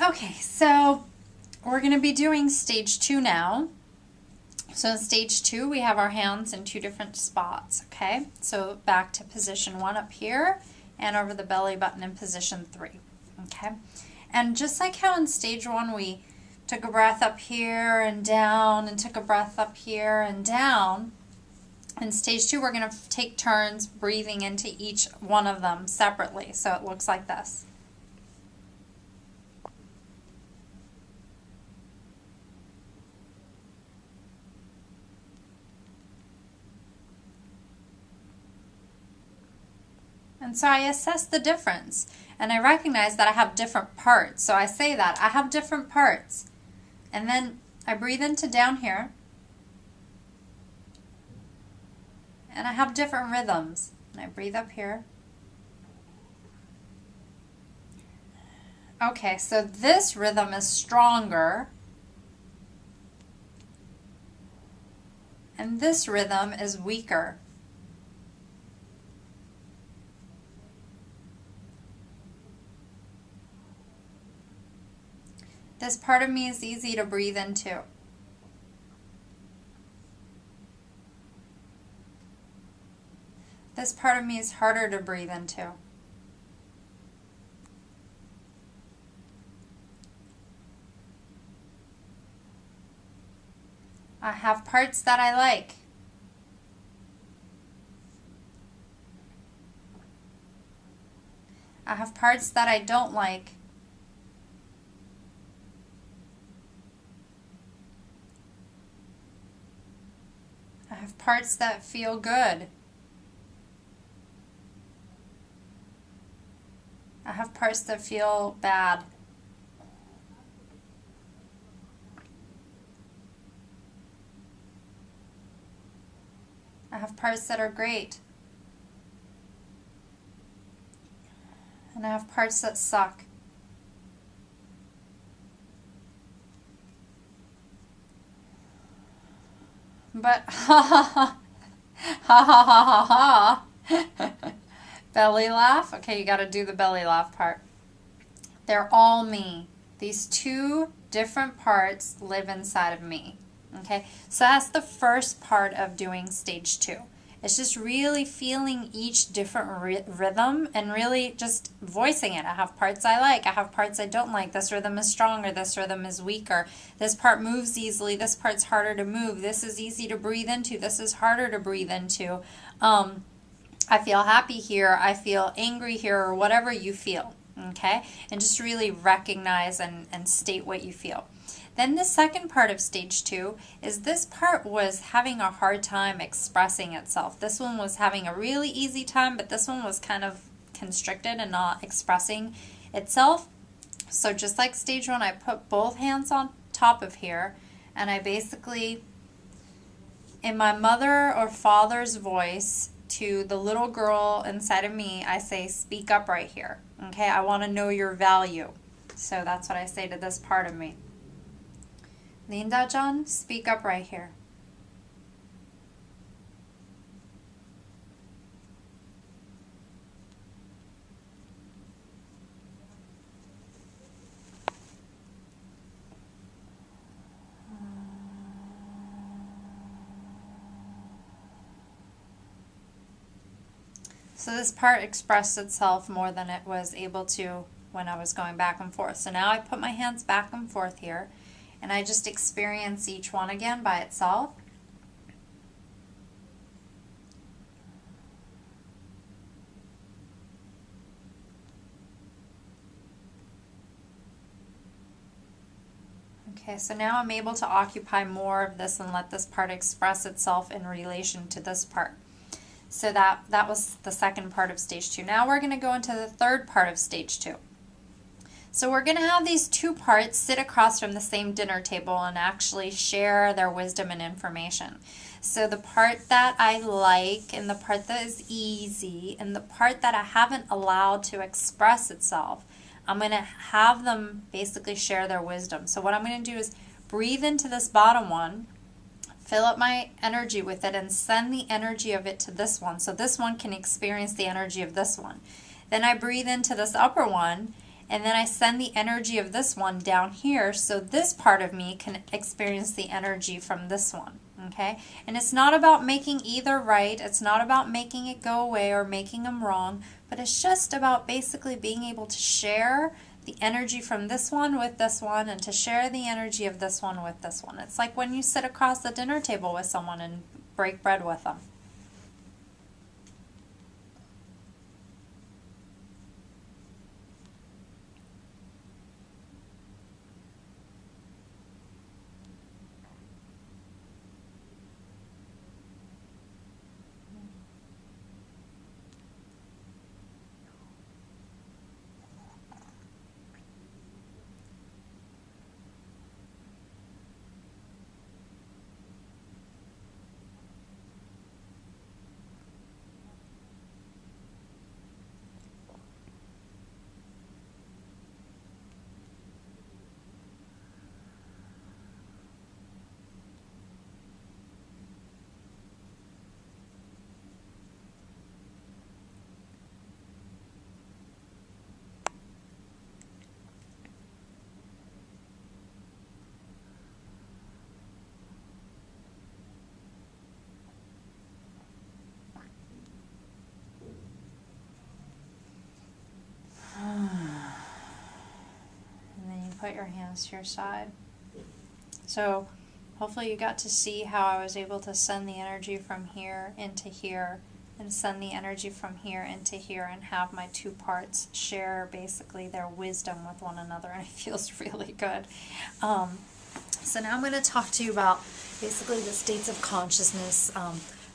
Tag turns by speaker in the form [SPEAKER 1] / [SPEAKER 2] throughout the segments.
[SPEAKER 1] Okay, so we're going to be doing stage 2 now. So in stage 2, we have our hands in 2 different spots, okay? So back to position 1 up here and over the belly button in position 3, okay? And just like how in stage 1 we took a breath up here and down and took a breath up here and down, in stage 2 we're going to take turns breathing into each one of them separately. So it looks like this. And so I assess the difference, and I recognize that I have different parts. So I say that I have different parts, and then I breathe into down here, and I have different rhythms. And I breathe up here. Okay, so this rhythm is stronger, and this rhythm is weaker. This part of me is easy to breathe into. This part of me is harder to breathe into. I have parts that I like. I have parts that I don't like. I have parts that feel good. I have parts that feel bad. I have parts that are great. And I have parts that suck. But ha ha ha belly laugh. Okay, you got to do the belly laugh part. They're all me. These 2 different parts live inside of me. Okay, so that's the first part of doing stage 2. It's just really feeling each different rhythm and really just voicing it. I have parts I like. I have parts I don't like. This rhythm is stronger. This rhythm is weaker. This part moves easily. This part's harder to move. This is easy to breathe into. This is harder to breathe into. I feel happy here. I feel angry here, or whatever you feel. Okay? And just really recognize and state what you feel. Then the second part of stage 2 is this part was having a hard time expressing itself. This one was having a really easy time, but this one was kind of constricted and not expressing itself. So just like stage 1, I put both hands on top of here, and I basically, in my mother or father's voice to the little girl inside of me, I say, speak up right here. Okay, I want to know your value. So that's what I say to this part of me. Linda John, speak up right here. So this part expressed itself more than it was able to when I was going back and forth. So now I put my hands back and forth here, and I just experience each one again by itself. Okay, so now I'm able to occupy more of this and let this part express itself in relation to this part. So that was the second part of stage 2. Now we're going to go into the third part of stage 2. So we're going to have these 2 parts sit across from the same dinner table and actually share their wisdom and information. So the part that I like and the part that is easy and the part that I haven't allowed to express itself, I'm going to have them basically share their wisdom. So what I'm going to do is breathe into this bottom one, fill up my energy with it, and send the energy of it to this one so this one can experience the energy of this one. Then I breathe into this upper one and then I send the energy of this one down here so this part of me can experience the energy from this one. Okay? And it's not about making either right, it's not about making it go away or making them wrong, but it's just about basically being able to share the energy from this one with this one, and to share the energy of this one with this one. It's like when you sit across the dinner table with someone and break bread with them. Put your hands to your side. So hopefully you got to see how I was able to send the energy from here into here, and send the energy from here into here, and have my two parts share basically their wisdom with one another, and it feels really good. So now I'm going to talk to you about basically the states of consciousness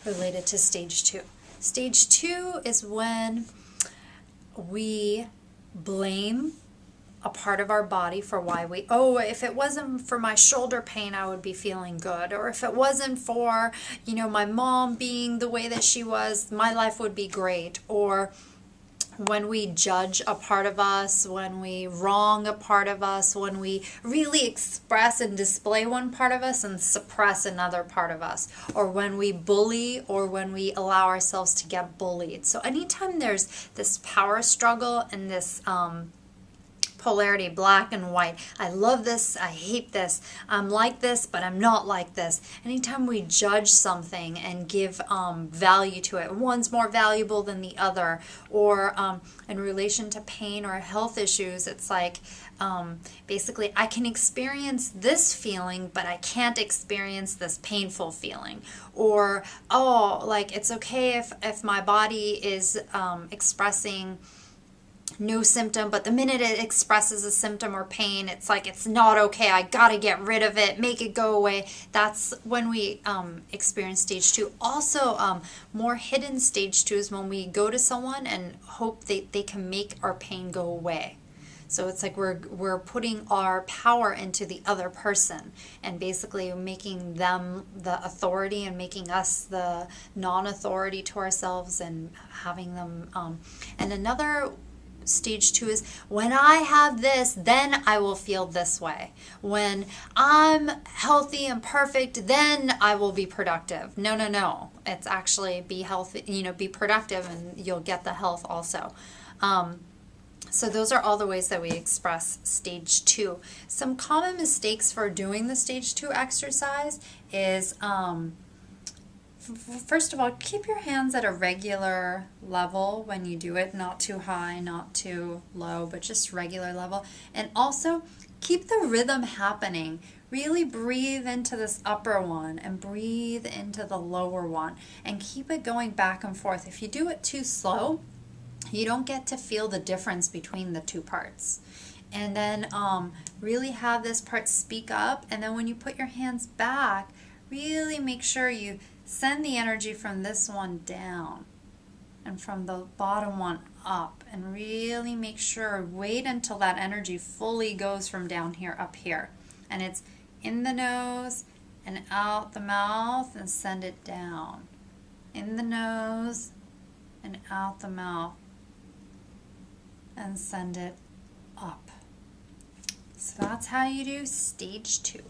[SPEAKER 1] related to stage 2. Stage 2 is when we blame a part of our body for why we, oh, if it wasn't for my shoulder pain, I would be feeling good. Or if it wasn't for, my mom being the way that she was, my life would be great. Or when we judge a part of us, when we wrong a part of us, when we really express and display one part of us and suppress another part of us, or when we bully, or when we allow ourselves to get bullied. So anytime there's this power struggle and this polarity, black and white. I love this, I hate this, I'm like this, but I'm not like this. Anytime we judge something and give value to it, one's more valuable than the other, or in relation to pain or health issues, it's like basically I can experience this feeling, but I can't experience this painful feeling. Or, oh, like it's okay if my body is expressing no symptom, but the minute it expresses a symptom or pain, it's like it's not okay, I gotta get rid of it, make it go away. That's when we experience stage 2. Also, more hidden stage 2 is when we go to someone and hope they can make our pain go away. So it's like we're putting our power into the other person and basically making them the authority and making us the non-authority to ourselves, and having them and another stage 2 is when I have this, then I will feel this way. When I'm healthy and perfect, then I will be productive. No. It's actually be healthy, be productive, and you'll get the health also. So those are all the ways that we express stage 2. Some common mistakes for doing the stage 2 exercise is first of all, keep your hands at a regular level when you do it, not too high, not too low, but just regular level. And also, keep the rhythm happening. Really breathe into this upper one and breathe into the lower one, and keep it going back and forth. If you do it too slow, you don't get to feel the difference between the two parts. And then really have this part speak up, and then when you put your hands back, really make sure you send the energy from this one down and from the bottom one up, and really make sure, wait until that energy fully goes from down here up here, and it's in the nose and out the mouth, and send it down, in the nose and out the mouth, and send it up. So that's how you do stage 2.